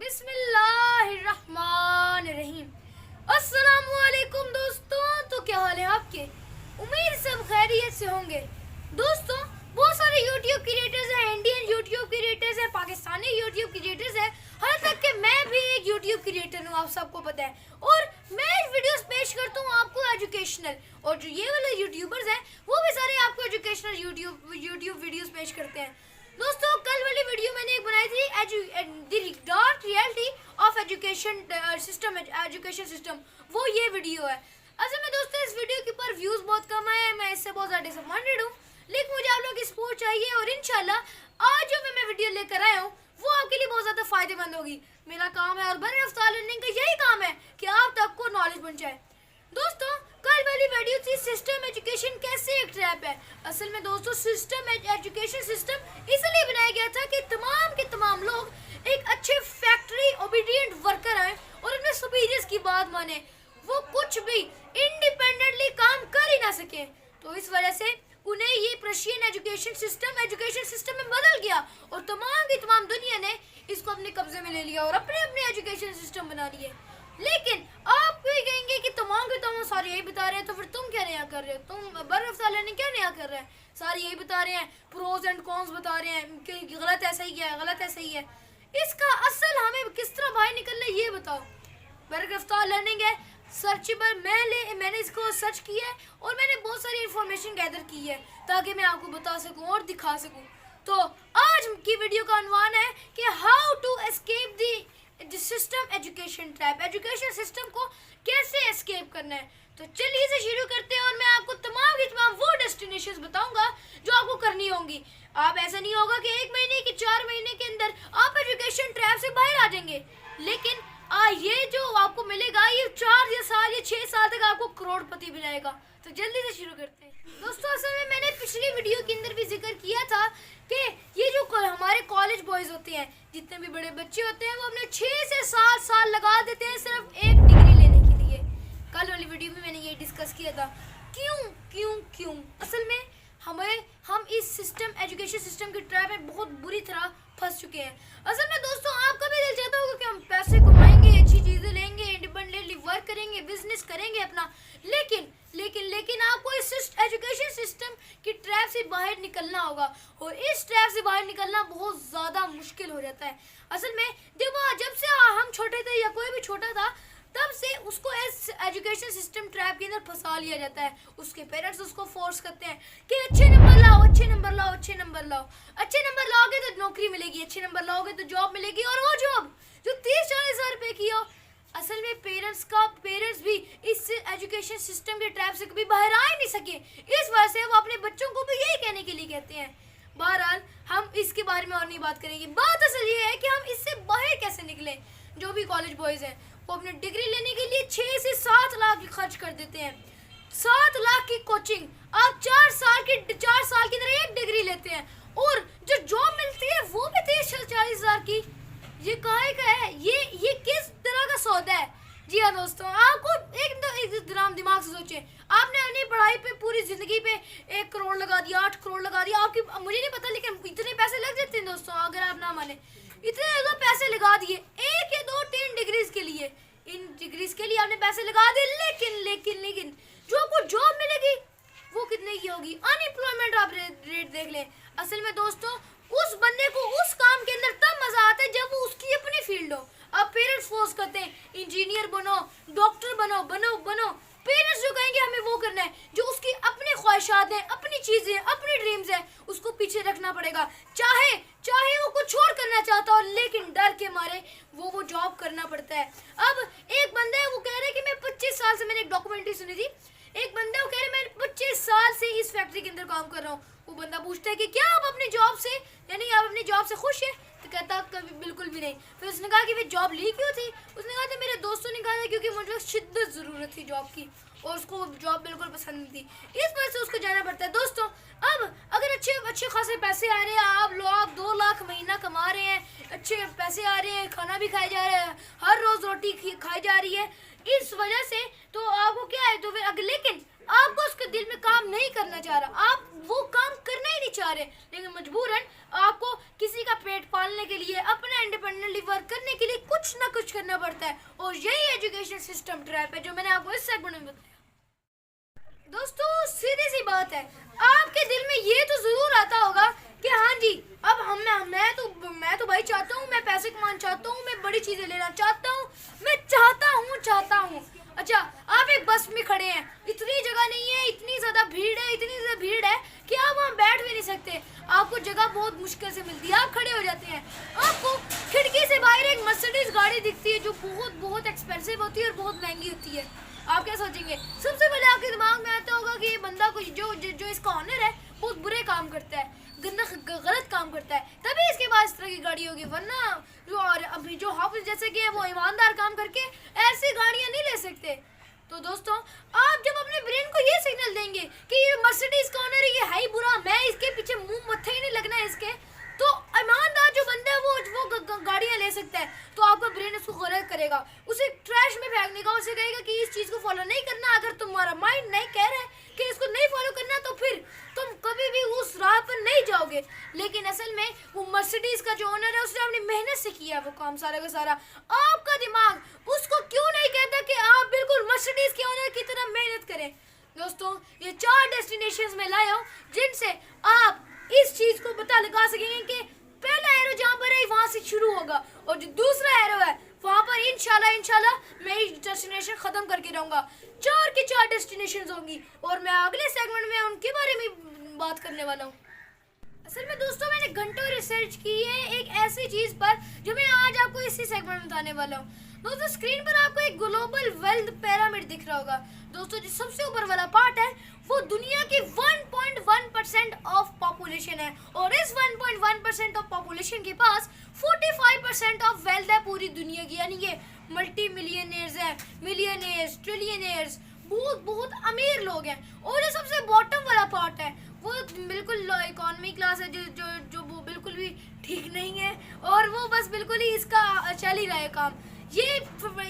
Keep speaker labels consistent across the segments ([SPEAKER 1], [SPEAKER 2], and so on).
[SPEAKER 1] बिस्मिल्लाहिर्रहमानिर्रहीम। अस्सलामुअलैकुम दोस्तों, तो क्या हाल है आपके? उम्मीद सब खैरियत से होंगे। दोस्तों, बहुत सारे यूट्यूब क्रिएटर्स हैं, इंडियन यूट्यूब क्रिएटर्स हैं, पाकिस्तानी यूट्यूब क्रिएटर्स हैं, हर तक के मैं भी एक यूट्यूब क्रिएटर हूँ, आप सबको पता है। और मैं वीडियोस पेश करता हूँ आपको एजुकेशनल, और जो ये वाले यूट्यूबर्स हैं वो भी सारे आपको एजुकेशनल यूट्यूब वीडियोस पेश करते हैं। दोस्तों, कल वाली वीडियो मैंने एक बनाई थी the dark reality of education system, वो ये वीडियो है। असल में दोस्तों, इस वीडियो के ऊपर व्यूज बहुत कम आए हैं, मैं इससे बहुत ज़्यादा डिसअपॉइंटेड हूँ, लेकिन मुझे आप लोगों की सपोर्ट चाहिए और इंशाल्लाह आज जो मैं वीडियो लेकर आया हूँ वो आपके लिए बहुत ज़्यादा फायदेमंद होगी। मेरा काम है और बने रफ्तार लर्निंग का यही काम है कि आप तक को नॉलेज पहुँचाए। दोस्तों, कल वाली वीडियो थी सिस्टम एजुकेशन कैसे एक ट्रैप है। असल में दोस्तों, सिस्टम एजुकेशन सिस्टम इसलिए बनाया गया था कि तमाम के तमाम लोग एक अच्छे फैक्ट्री ओबीडिएंट वर्कर आए और अपने सुपीरियर्स की बात माने, वो कुछ भी इंडिपेंडेंटली काम कर ही ना सके। तो इस वजह से उन्हें ये प्रशियन एजुकेशन सिस्टम में बदल गया और तमाम की तमाम दुनिया ने इसको अपने कब्जे में ले लिया और अपने अपने एजुकेशन सिस्टम बना लिए। लेकिन आप भी कहेंगे कि तमाम के तमाम सारे यही बता रहे हैं, तो फिर तुम क्या नया कर रहे हो? तुम बर्फ़ ने क्या नया कर रहे हैं? सारे यही बता रहे हैं, प्रोज एंड कॉन्स बता रहे हैं कि गलत है सही है, गलत है सही है। इसका असल हमें किस तरह बाहर निकलना है ये बताओ। बर्फ़ लर्निंग है, सर्चेबल। मैंने इसको सर्च किया है और मैंने बहुत सारी इंफॉर्मेशन गैदर की है ताकि मैं आपको बता सकूं और दिखा सकूं। तो आज की वीडियो का अनवान है कि how to escape the system education trap, education system को कैसे एस्केप करना है। तो चलिए इसे शुरू करते हैं और मैं आपको तमाम की तमाम वो डेस्टिनेशंस बताऊंगा जो आपको करनी होंगी। आप ऐसा नहीं होगा कि 1 महीने की 4 महीने के अंदर आप एजुकेशन ट्रैप से बाहर आ जाएंगे, लेकिन ये जो आपको मिलेगा ये 4 या 6 साल तक आपको करोड़पति बनाएगा। तो जल्दी से शुरू करते हैं। दोस्तों, असल में मैंने पिछली वीडियो के अंदर भी जिक्र किया था कि ये जो हमारे कॉलेज बॉयज़ होते हैं, जितने भी बड़े बच्चे होते हैं, वो अपने 6 से 7 साल लगा देते हैं सिर्फ एक डिग्री लेने के लिए। कल वाली वीडियो में मैंने ये डिस्कस किया था क्यों क्यों क्यों। असल में हम इस एजुकेशन सिस्टम की ट्रैप में बहुत बुरी तरह फंस चुके हैं। असल में दोस्तों, आपका भी दिल चाहता होगा कि हम पैसे कमाएंगे, अच्छी चीज़ें लेंगे, इंडिपेंडेंटली वर्क करेंगे, बिजनेस करेंगे अपना, लेकिन आपको इस एजुकेशन सिस्टम की ट्रैप से बाहर निकलना होगा और इस ट्रैप से बाहर निकलना बहुत ज़्यादा मुश्किल हो जाता है। असल में जब से हम छोटे थे या कोई भी छोटा था, तब से उसको इस एजुकेशन सिस्टम ट्रैप के अंदर फंसा लिया जाता है। उसके पेरेंट्स उसको फोर्स करते हैं कि अच्छे नंबर लाओ, अच्छे नंबर लाओ, अच्छे नंबर लाओ, अच्छे नंबर लाओगे तो नौकरी मिलेगी, अच्छे नंबर लाओगे तो जॉब मिलेगी, और वो जॉब जो 30-40 हज़ार रुपये की हो। असल में पेरेंट्स भी इस एजुकेशन सिस्टम के ट्रैप से कभी बाहर आ ही नहीं सके। इस वजह से वो अपने बच्चों को भी यही कहने के लिए कहते हैं। बहरहाल, हम इसके बारे में और नहीं बात करेंगे। बात असल ये है कि हम इससे बाहर कैसे निकलें। जो भी कॉलेज बॉयज़ हैं वो अपने डिग्री लेने के लिए 6 से 7 लाख खर्च कर देते हैं। 7 लाख की कोचिंग, आप 4 साल की तरह एक डिग्री लेते हैं, और जो जॉब मिलती है वो भी 30-40 हज़ार की। ये काहे का है? ये किस तरह का सौदा है? जी हाँ दोस्तों, आपको एक दिमाग से सोचें, आपने अपनी पढ़ाई पे पूरी ज़िंदगी पे 1 करोड़ लगा दिया, 8 करोड़ लगा दिया, आपकी मुझे नहीं पता, लेकिन इतने पैसे लग जाते हैं दोस्तों, अगर आप ना माने। इतने ज़्यादा पैसे लगा दिए 1 या 2 3 डिग्रीज के लिए, इन डिग्रीज के लिए आपने पैसे लगा दिए, लेकिन जो आपको जॉब मिलेगी वो कितने की होगी? अनएम्प्लॉयमेंट आप रेट देख लें। असल में दोस्तों, उस बंदे को उस काम के अंदर तब मजा आता है जब वो उसकी अपनी फील्ड हो। अब पेरेंट्स फोर्स करते हैं इंजीनियर बनो, डॉक्टर बनो। पेरेंट्स जो कहेंगे हमें वो करना है, जो उसकी अपनी ख्वाहिशात हैं, अपनी चीज़ें, अपनी ड्रीम्स हैं, उसको पीछे रखना पड़ेगा। चाहे वो कुछ और करना चाहता हो, लेकिन डर के मारे वो जॉब करना पड़ता है। अब एक बंदा है, वो कह रहा है कि मैं 25 साल से, मैंने एक डॉक्यूमेंट्री सुनी थी, एक बंदा वो कह रहा है मैं 25 साल से इस फैक्ट्री के अंदर काम कर रहा हूँ। वो बंदा पूछता है कि क्या आप अपनी जॉब से, यानी आप अपनी जॉब से खुश है? तो कहता कभी बिल्कुल भी नहीं। फिर उसने कहा कि वे जॉब ली क्यों थी? उसने कहा था मेरे दोस्तों ने कहा था क्योंकि मुझे शिद्दत ज़रूरत थी जॉब की, और उसको जॉब बिल्कुल पसंद नहीं थी, इस वजह से उसको जाना पड़ता है। दोस्तों, अब अगर अच्छे खासे पैसे आ रहे हैं, आप 2 लाख महीना कमा रहे हैं, अच्छे पैसे आ रहे हैं, खाना भी खाया जा रहा है, हर रोज़ रोटी खाई जा रही है, इस वजह से तो आपको क्या है, तो फिर लेकिन आपको उसके दिल में काम नहीं करना चाह रहा, आप वो काम करना ही नहीं चाह रहे, लेकिन मजबूरन आपको किसी का पेट पालने के लिए, अपना इंडिपेंडेंटली वर्क करने के लिए कुछ कुछ ना कुछ करना पड़ता है, और यही एजुकेशन सिस्टम ट्रैप है जो मैंने आपको इस सेगमेंट में बताया। दोस्तों सीधी सी बात है, आपके दिल में ये तो जरूर आता होगा कि हाँ जी, अब मैं तो भाई चाहता हूँ, मैं पैसे कमाना चाहता हूँ, मैं बड़ी चीजें लेना चाहता हूँ, मैं चाहता हूँ। अच्छा, आप एक बस में खड़े हैं, इतनी जगह नहीं है, इतनी ज्यादा भीड़ है कि आप वहाँ बैठ भी नहीं सकते, आपको जगह बहुत मुश्किल से मिलती है, आप खड़े हो जाते हैं। आपको खिड़की से बाहर एक मर्सिडीज गाड़ी दिखती है जो बहुत एक्सपेंसिव होती है और बहुत महंगी होती है। आप क्या सोचेंगे? सबसे पहले आपके दिमाग में आता होगा कि ये बंदा कोई जो इसका ऑनर है बहुत बुरे काम करता है, गलत काम करता है, तभी इसके पास इस तरह की गाड़ी होगी, वरना और अभी जो हाफिज जैसे कि है वो ईमानदार काम करके ऐसी गाड़ियां नहीं ले सकते। तो दोस्तों, आप जब अपने ब्रेन को ये सिग्नल देंगे कि ये मर्सिडीज का ऑनर है, ये है ही बुरा, मैं इसके पीछे मुंह मत्थे ही नहीं लगना है इसके, तो ईमानदार जो बंदा है वो गाड़ियां ले सकता है, तो आपका ब्रेन उसको गलत करेगा, उसे ट्रैश में फेंकने का, उसे कहेगा कि इस चीज को फॉलो नहीं करना। अगर तुम्हारा माइंड नहीं कह रहा है कि इसको नहीं फॉलो करना, तो फिर तुम कभी भी उस राह पर नहीं जाओगे। लेकिन असल में वो मर्सिडीज का जो ओनर है उसने अपनी मेहनत से किया वो काम सारा का सारा। आपका दिमाग उसको क्यों नहीं कहता कि आप बिल्कुल मर्सिडीज के ओनर की तरह मेहनत करें? दोस्तों, ये 4 डेस्टिनेशंस में लाया हूं जिनसे आप इस चीज को पता लगा सकेंगे कि पहला एरो जहां पर है वहां से शुरू होगा, और जो दूसरा एरो है वहां पर इंशाल्लाह मैं इस डेस्टिनेशन खत्म करके रहूंगा। 4 की 4 डेस्टिनेशंस होंगी, और मैं अगले सेगमेंट में उनके बारे में बात करने वाला हूँ। असल में दोस्तों, मैंने घंटों रिसर्च की है एक ऐसी चीज पर जो मैं आज आपको इसी सेगमेंट में बताने वाला हूँ। दोस्तों, स्क्रीन पर आपको एक ग्लोबल वेल्थ पिरामिड दिख रहा होगा। दोस्तों, जो सबसे ऊपर वाला पार्ट है वो दुनिया की 1.1% ऑफ पॉपुलेशन है, और इस 1.1% ऑफ पॉपुलेशन के पास 45% ऑफ वेल्थ है पूरी दुनिया की, यानी ये मल्टी मिलियनियर्स हैं, मिलियनियर्स, ट्रिलियनियर्स, बहुत अमीर लोग हैं। और जो सबसे बॉटम वाला पार्ट है वो बिल्कुल इकोनॉमी क्लास है, जो वो बिल्कुल भी ठीक नहीं है, और वो बस बिल्कुल ही इसका चल ही रहा है काम। ये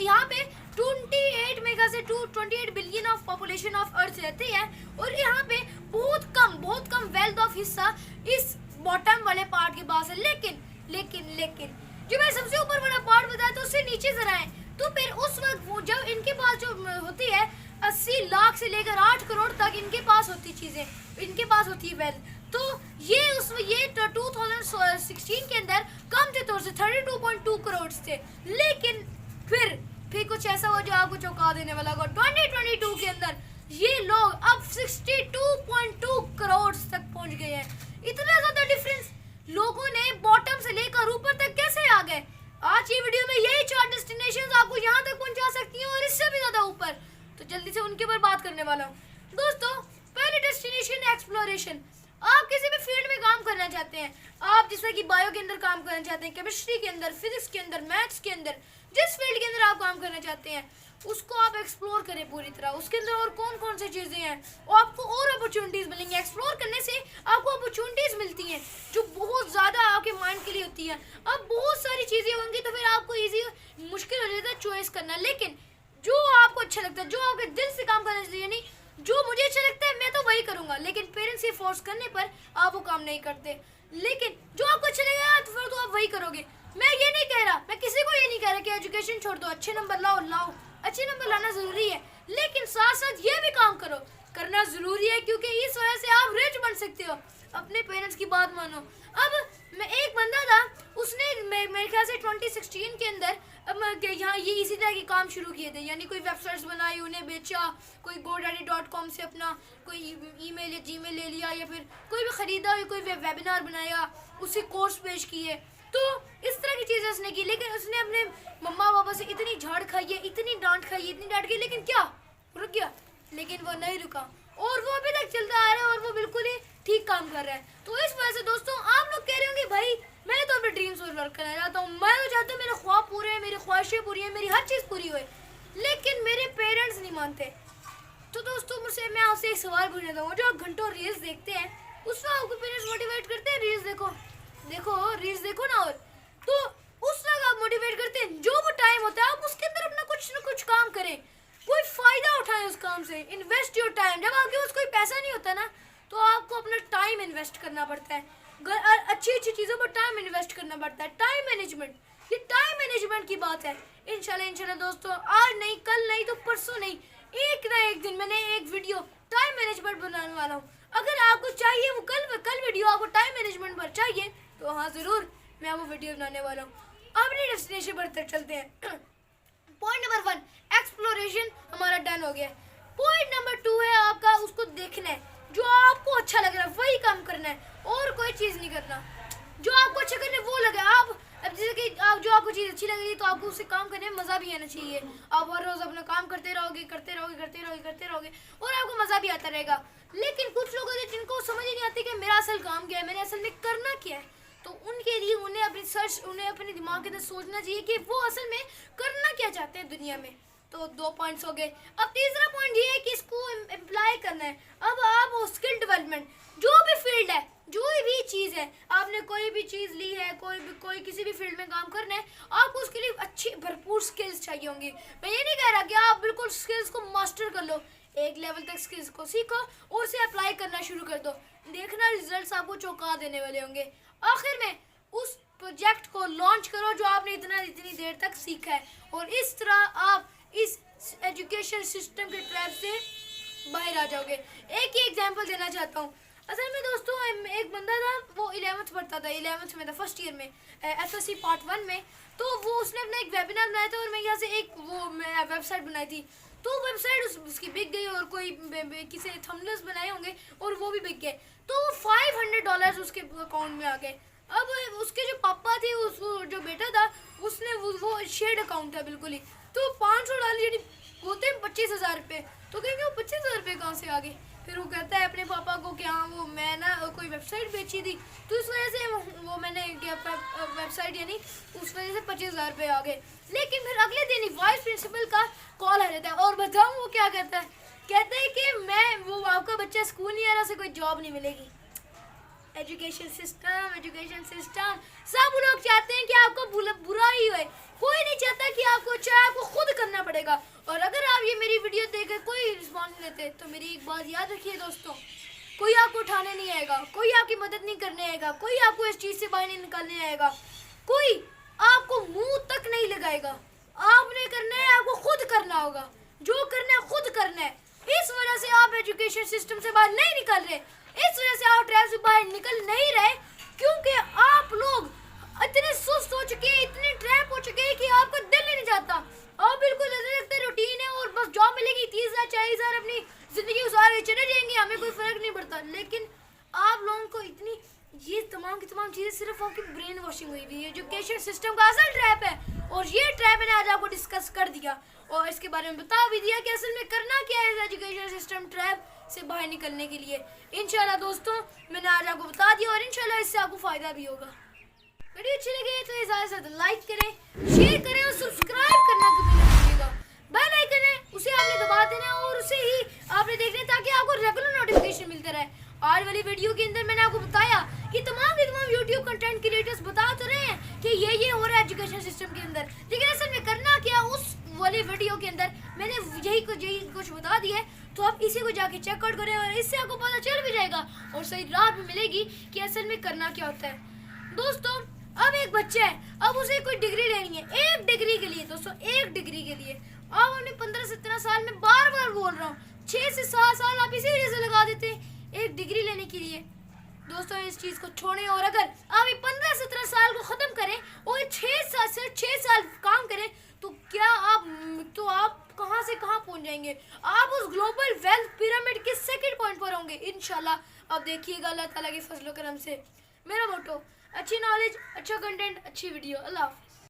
[SPEAKER 1] यहाँ पे 28 मेगा से 28 billion of population of earth रहती है, और यहाँ पे बहुत कम वेल्थ ऑफ हिस्सा इस बॉटम वाले पार्ट के पास है। लेकिन जो मैं सबसे ऊपर वाला पार्ट बताया तो उससे नीचे जरा है, तो फिर उस वक्त जब इनके पास जो होती है 80 लाख से लेकर 8 करोड़ तक इनके पास होती चीजें, इनके पास होती है वेल्थ, तो ये 2016 के अंदर कम थे तौर से 32.2 करोड़ थे। लेकिन फिर कुछ ऐसा हुआ जो आपको चौंका देने वाला होगा। 2022 के अंदर ये लोग अब 62.2 करोड़ तक पहुंच गए हैं। इतना ज्यादा डिफरेंस लोगों ने बॉटम से लेकर ऊपर तक कैसे आ गए? आज ये वीडियो में यही 4 डेस्टिनेशंस आपको यहाँ तक पहुंचा सकती हैं और इससे भी ज्यादा ऊपर, तो जल्दी से उनके ऊपर बात करने वाला हूँ। दोस्तों, पहली डेस्टिनेशन एक्सप्लोरेशन। आप किसी भी फील्ड में काम करना चाहते हैं, आप जैसे कि बायो के अंदर काम करना चाहते हैं, केमिस्ट्री के अंदर, फिजिक्स के अंदर, मैथ्स के अंदर, जिस फील्ड के अंदर आप काम करना चाहते हैं उसको आप एक्सप्लोर करें पूरी तरह। उसके अंदर और कौन सी चीज़ें हैं, और आपको और अपॉर्चुनिटीज़ मिलेंगी। एक्सप्लोर करने से आपको अपॉर्चुनिटीज़ मिलती हैं जो बहुत ज़्यादा आपके माइंड के लिए होती हैं। अब बहुत सारी चीज़ें होंगी तो फिर आपको मुश्किल हो जाता है चॉइस करना, लेकिन जो आपको अच्छा लगता है, जो आपके दिल से काम करना चाहिए, यानी जो मुझे अच्छा लगता है मैं तो वही करूंगा, लेकिन पेरेंट्स से फोर्स करने पर आप वो काम नहीं करते। लेकिन जो आपको अच्छा लगेगा तो फिर तो आप वही करोगे। मैं ये नहीं कह रहा, मैं किसी को ये नहीं कह रहा कि एजुकेशन छोड़ दो, अच्छे नंबर लाओ, अच्छे नंबर लाना जरूरी है, लेकिन साथ साथ ये भी काम करना जरूरी है, क्योंकि इस वजह से आप रिच बन सकते हो। अपने पेरेंट्स की बात मानो। अब मैं एक बंदा था, उसने मेरे ख्याल से 2016 के अंदर यहाँ ये इसी तरह के काम शुरू किए थे, यानी कोई वेबसाइट्स बनाई, उन्हें बेचा, कोई godaddy.com से अपना कोई ईमेल या जीमेल ले लिया, या फिर कोई भी खरीदा, या कोई वेबिनार बनाया, उससे कोर्स पेश किए, तो इस तरह की चीज़ें उसने की। लेकिन उसने अपने मम्मा पापा से इतनी झाड़ खाई है, इतनी डांट खाई, लेकिन क्या रुक गया? लेकिन वो नहीं रुका, और वो अभी तक चलता आ रहा है, और वो बिल्कुल ही ठीक काम कर रहा है। तो इस वजह से दोस्तों, आप लोग कह रहे होंगे भाई मैं तो अपने ड्रीम्स पर वर्क करना चाहता हूँ, मैं तो चाहता हूँ मेरे ख्वाब पूरे हैं, मेरी ख्वाहिशें पूरी हैं, मेरी हर चीज़ पूरी हुए, लेकिन मेरे पेरेंट्स नहीं मानते। तो दोस्तों, मुझसे मैं आपसे एक सवाल पूछना चाहूँगा, जो आप घंटों रील्स देखते हैं उसमें आपको पेरेंट्स मोटिवेट करते हैं रील्स रील्स देखो ना, और तो उस वक्त आप मोटिवेट करते हैं। जो वो टाइम होता है आप उसके अंदर अपना कुछ ना कुछ काम करें, कोई फायदा उठाएं उस काम से, इन्वेस्ट योर टाइम। जब आपके पास कोई पैसा नहीं होता ना, तो आपको अपना टाइम इन्वेस्ट करना पड़ता है, अच्छी चीज़ों पर टाइम इन्वेस्ट करना पड़ता है। टाइम मैनेजमेंट मिनट की बात है। इंशाल्लाह दोस्तों, आज नहीं, कल नहीं तो परसों नहीं, एक ना एक दिन मैंने एक वीडियो टाइम मैनेजमेंट बनाने वाला हूँ। अगर आपको चाहिए वो कल वीडियो आपको टाइम मैनेजमेंट पर चाहिए तो हाँ ज़रूर मैं वो वीडियो बनाने वाला हूँ। अपने डेस्टिनेशन पर चलते हैं। पॉइंट नंबर 1 एक्सप्लोरेशन हमारा डन हो गया। पॉइंट नंबर 2 है आपका उसको देखना है, जो आपको अच्छा लग रहा है वही काम करना है और कोई चीज़ नहीं करना। जो आपको अच्छा करना है वो लगे। आप अब जैसे कि आप जो आपको चीज़ अच्छी लग रही है तो आपको उससे काम करने में मज़ा भी आना चाहिए। आप हर रोज़ अपना काम करते रहोगे और आपको मज़ा भी आता रहेगा। लेकिन कुछ लोग होते हैं जिनको समझ ही नहीं आती कि मेरा असल काम क्या है, मैंने असल में करना क्या है। तो उनके लिए उन्हें अपने दिमाग के अंदर सोचना चाहिए कि वो असल में करना क्या चाहते हैं दुनिया में। तो 2 पॉइंट्स हो गए। अब तीसरा पॉइंट ये है कि इसको एम्प्लॉय करना है। अब आप स्किल डेवलपमेंट, जो भी फील्ड है, जो भी चीज़ है, आपने कोई भी चीज़ ली है, कोई किसी भी फील्ड में काम करना है, आपको उसके लिए अच्छी भरपूर स्किल्स चाहिए होंगी। मैं ये नहीं कह रहा कि आप बिल्कुल स्किल्स को मास्टर कर लो, एक लेवल तक स्किल्स को सीखो और उसे अप्लाई करना शुरू कर दो। देखना रिजल्ट्स आपको चौंका देने वाले होंगे। आखिर में उस प्रोजेक्ट को लॉन्च करो जो आपने इतनी देर तक सीखा है, और इस तरह आप इस एजुकेशन सिस्टम के ट्रैप से बाहर आ जाओगे। एक ही एग्जांपल देना चाहता हूँ। असल में दोस्तों एक बंदा था, वो 11th पढ़ता था, 11th में था, फर्स्ट ईयर में, SSC पार्ट 1 में। तो वो उसने अपना एक वेबिनार बनाया था और मैं यहाँ से एक वेबसाइट बनाई थी। तो वेबसाइट उसकी बिक गई और कोई किसी ने थंबनेल्स बनाए होंगे और वो भी बिक गए। तो $500 उसके अकाउंट में आ गए। अब उसके जो पापा थे, जो बेटा था, उसने वो शेयर्ड अकाउंट था बिल्कुल ही। तो $500 यानी होते हैं 25,000 रुपये। तो कहेंगे वो 25,000 रुपये कहाँ से आ गए। फिर वो कहता है अपने पापा को कि हाँ वो मैं ना कोई वेबसाइट बेची थी, तो इस वजह से वो मैंने वेबसाइट यानी उस वजह से 25,000 रुपये आ गए। लेकिन फिर अगले दिन ही वाइस प्रिंसिपल का कॉल आ जाता है और बताऊँ वो क्या कहता है। कहता है कि वो आपका बच्चा स्कूल नहीं आ रहा, से कोई जॉब नहीं मिलेगी। एजुकेशन सिस्टम सब लोग चाहते हैं कि आपको बुरा ही होए, कोई नहीं चाहता कि आपको अच्छा है। आपको खुद करना पड़ेगा। और अगर आप ये मेरी वीडियो देखकर कोई रिस्पॉन्स नहीं देते तो मेरी एक बात याद रखिए दोस्तों, कोई आपको उठाने नहीं आएगा, कोई आपकी मदद नहीं करने आएगा, कोई आपको इस चीज़ से बाहर नहीं निकालने आएगा, कोई आपको मुंह तक नहीं लगाएगा। आपने करना है, आपको खुद करना होगा। जो करना है खुद करना है। इस वजह से आप एजुकेशन सिस्टम से बाहर नहीं निकल रहे, इस वजह से आप ट्रैप से बाहर निकल नहीं रहे, क्योंकि आप लोग इतने सुस्त हो चुके हैं, इतने ट्रैप हो चुके हैं कि आपका दिल ही नहीं चाहता। आप बिल्कुल ऐसे लगता है रूटीन है और बस जॉब मिलेगी, 30,000 40,000 अपनी जिंदगी गुजार के चले जाएंगे, हमें कोई फर्क नहीं पड़ता। लेकिन आप लोगों को इतनी ये तमाम की तमाम चीज़ें सिर्फ आपकी ब्रेन वॉशिंग हुई हुई है। एजुकेशन सिस्टम का असल ट्रैप है और ये ट्रैप मैंने आज आपको डिस्कस कर दिया और इसके बारे में बता भी दिया कि असल में करना क्या है एजुकेशन सिस्टम ट्रैप से बाहर निकलने के लिए। इंशाल्लाह दोस्तों मैंने आज आपको बता दिया और इंशाल्लाह इससे आपको फ़ायदा भी होगा। वीडियो अच्छी लगे तो ज़्यादा से ज़्यादा लाइक करें, शेयर करें और सब्सक्राइब करना कभी ना भूलिएगा। बेल आइकन है उसे आपने दबा देना और उसे ही आपने देखना ताकि आपको रेगुलर नोटिफिकेशन मिलता रहे। आज वाली वीडियो के अंदर मैंने आपको बताया कि तमाम के तमाम यूट्यूब कंटेंट क्रिएटर्स बता तो रहे हैं कि ये हो रहा है एजुकेशन सिस्टम के अंदर, लेकिन असल में करना क्या उस वाली वीडियो के अंदर मैंने यही कुछ बता दिया है। तो आप इसी को जाके चेकआउट करें और इससे आपको पता चल भी जाएगा और सही राह भी मिलेगी कि असल में करना क्या होता है। दोस्तों अब एक बच्चा है, अब उसे कोई डिग्री लेनी है, एक डिग्री के लिए दोस्तों, एक डिग्री के लिए अब हमने 15-17 साल में बार बार बोल रहा हूँ 6 से 7 साल आप इसी वजह से लगा देते हैं एक डिग्री लेने के लिए। दोस्तों इस चीज़ को छोड़ें और अगर आप ये 15-17 साल को ख़त्म करें और 6 साल काम करें तो क्या आप कहाँ से कहाँ पहुँच जाएंगे। आप उस ग्लोबल वेल्थ पिरामिड के सेकंड पॉइंट पर होंगे इंशाल्लाह। अब देखिएगा अल्लाह ताला के फजल करम से। मेरा मोटो अच्छी नॉलेज, अच्छा कंटेंट, अच्छी वीडियो। अल्लाह हाफ़िज़।